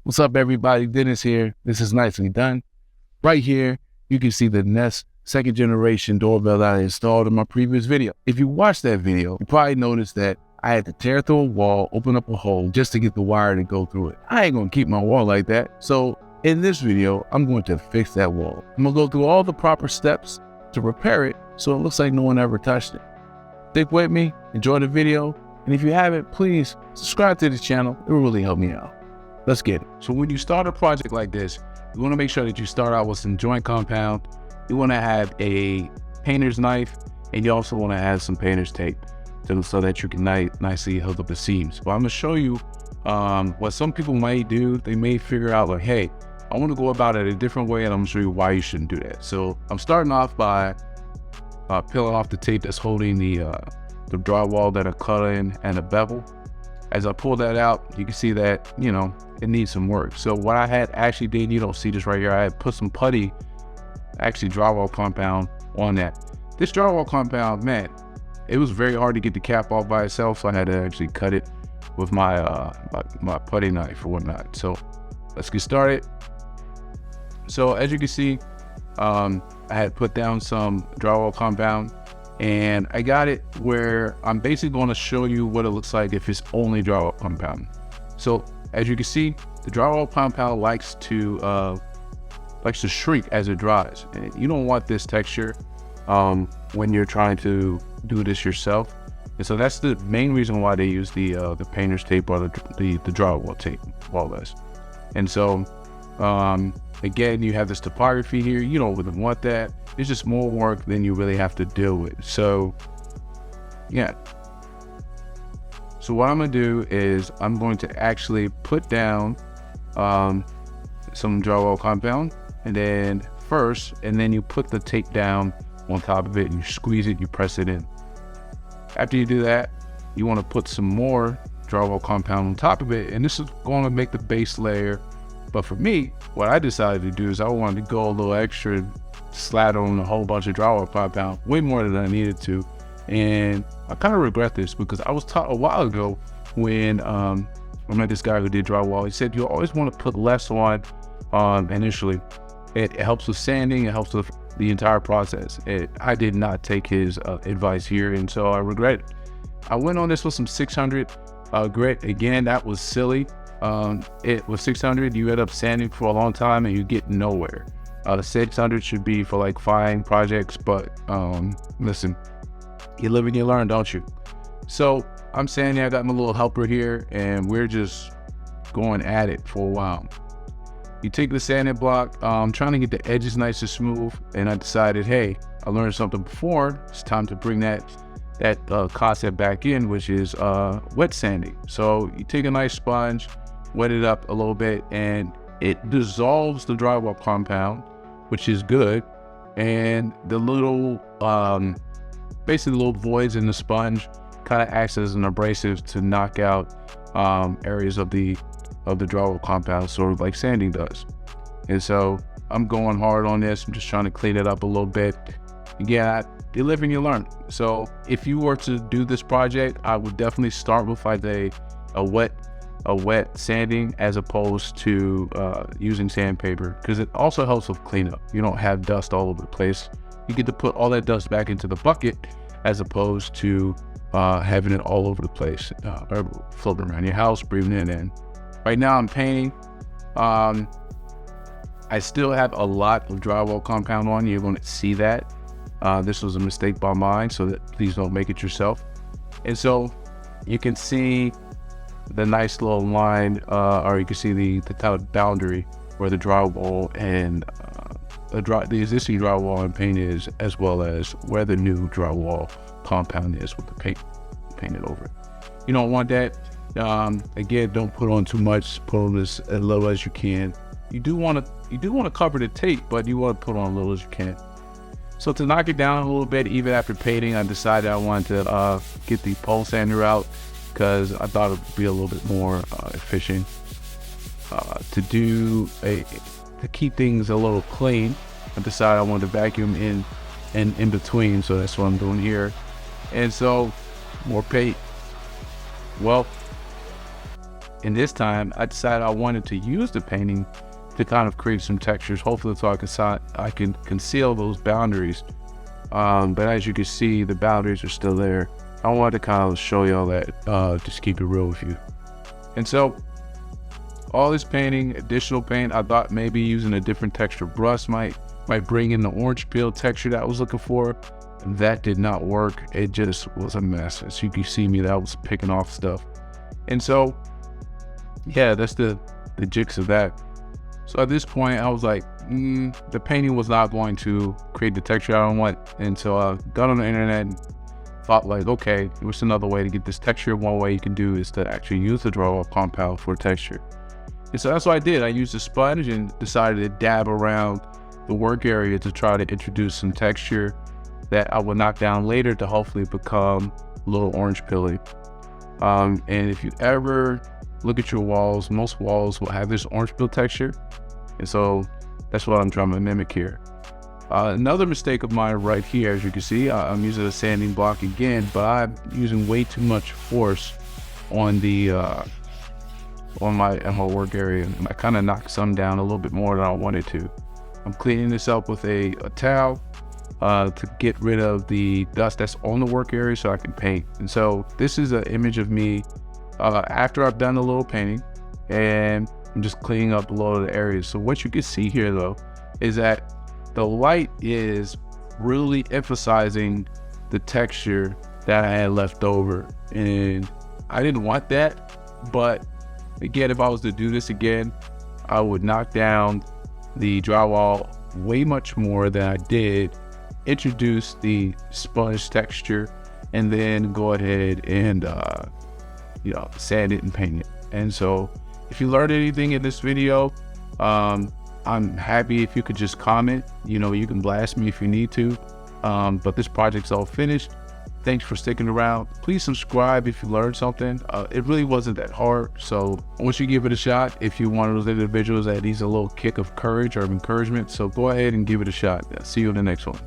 What's up, everybody? Dennis here. This is nicely done. Right here, you can see the Nest second generation doorbell that I installed in my previous video. If you watched that video, you probably noticed that I had to tear through a wall, open up a hole just to get the wire to go through it. I ain't gonna keep my wall like that. So in this video, I'm going to fix that wall. I'm gonna go through all the proper steps to repair it so it looks like no one ever touched it. Stick with me, enjoy the video, and if you haven't, please subscribe to the channel. It will really help me out. Let's get it. So when you start a project like this, you want to make sure that you start out with some joint compound. You want to have a painter's knife, and you also want to have some painter's tape so that you can nicely hold up the seams. But I'm going to show you what some people might do. They may figure out like, hey, I want to go about it a different way, and I'm going to show you why you shouldn't do that. So I'm starting off by peeling off the tape that's holding the drywall that I cut in and a bevel. As I pull that out, you can see that, you know, it needs some work. So what I had actually did, you don't see this right here, I had put some putty, actually drywall compound on that. This drywall compound, man, it was very hard to get the cap off by itself, so I had to actually cut it with my my putty knife or whatnot. So let's get started. So as you can see, I had put down some drywall compound, and I got it where I'm basically going to show you what it looks like if it's only drywall compound. So as you can see, the drywall compound likes to shrink as it dries, and you don't want this texture when you're trying to do this yourself. And so that's the main reason why they use the painter's tape or the drywall tape, more or less. And so again, you have this topography here. You don't really want that. It's just more work than you really have to deal with. So yeah. So what I'm gonna do is I'm going to actually put down some drywall compound, and then you put the tape down on top of it, and you squeeze it, you press it in. After you do that, you want to put some more drywall compound on top of it, and this is going to make the base layer. But for me, what I decided to do is I wanted to go a little extra, slap on a whole bunch of drywall compound, way more than I needed to. And I kind of regret this because I was taught a while ago when I met this guy who did drywall. He said you always want to put less on initially. It helps with sanding, it helps with the entire process. I did not take his advice here, and so I regret it. I went on this with some 600 grit. Again, that was silly. It was 600, you end up sanding for a long time and you get nowhere. The 600 should be for like fine projects, but listen, you live and you learn, don't you? So I'm sanding, I got my little helper here, and we're just going at it for a while. You take the sanding block, trying to get the edges nice and smooth, and I decided, hey, I learned something before, it's time to bring that concept back in, which is wet sanding. So you take a nice sponge, wet it up a little bit, and it dissolves the drywall compound, which is good. And the little, basically the little voids in the sponge kind of acts as an abrasive to knock out areas of the drywall compound, sort of like sanding does. And so I'm going hard on this. I'm just trying to clean it up a little bit. Again, you live and you learn. So if you were to do this project, I would definitely start with like a wet sanding as opposed to using sandpaper, because it also helps with cleanup. You don't have dust all over the place. You get to put all that dust back into the bucket as opposed to having it all over the place, or floating around your house, breathing it in. Right now I'm painting. I still have a lot of drywall compound on. You're going to see that. This was a mistake by mine, so that please don't make it yourself. And so you can see the nice little line, or you can see the type of boundary where the drywall and the existing drywall and paint is, as well as where the new drywall compound is with the paint painted over it. You don't want that. Again, don't put on too much. Put on as little as you can. You do want to cover the tape, but you want to put on as little as you can. So to knock it down a little bit, even after painting, I decided I wanted to get the pole sander out, because I thought it would be a little bit more efficient to keep things a little clean. I decided I wanted to vacuum in between, so that's what I'm doing here. And so more paint. Well, And this time I decided I wanted to use the painting to kind of create some textures, hopefully so I can conceal those boundaries. But as you can see, the boundaries are still there. I wanted to kind of show y'all that, just keep it real with you. And so all this painting, additional paint, I thought maybe using a different texture brush might bring in the orange peel texture that I was looking for. That did not work. It just was a mess. As you can see me, that was picking off stuff. And so, yeah, that's the jigs of that. So at this point, I was like, the painting was not going to create the texture I don't want. And so I got on the internet and thought like, okay, what's another way to get this texture? One way you can do is to actually use the drywall compound for texture. And so that's what I did. I used a sponge and decided to dab around the work area to try to introduce some texture that I will knock down later to hopefully become a little orange pilly. And if you ever look at your walls, most walls will have this orange peel texture. And so that's what I'm trying to mimic here. Another mistake of mine right here, as you can see, I'm using a sanding block again, but I'm using way too much force on the on my work area, and I kind of knocked some down a little bit more than I wanted to. I'm cleaning this up with a towel to get rid of the dust that's on the work area so I can paint. And so this is an image of me after I've done a little painting, and I'm just cleaning up a lot of the areas. So what you can see here though is that the light is really emphasizing the texture that I had left over, and I didn't want that. But again, if I was to do this again, I would knock down the drywall way much more than I did, introduce the sponge texture, and then go ahead and sand it and paint it. And so if you learned anything in this video, I'm happy if you could just comment. You can blast me if you need to, but this project's all finished. Thanks for sticking around. Please subscribe if you learned something. It really wasn't that hard, so once you give it a shot, if you're one of those individuals that needs a little kick of courage or encouragement, so go ahead and give it a shot. See you in the next one.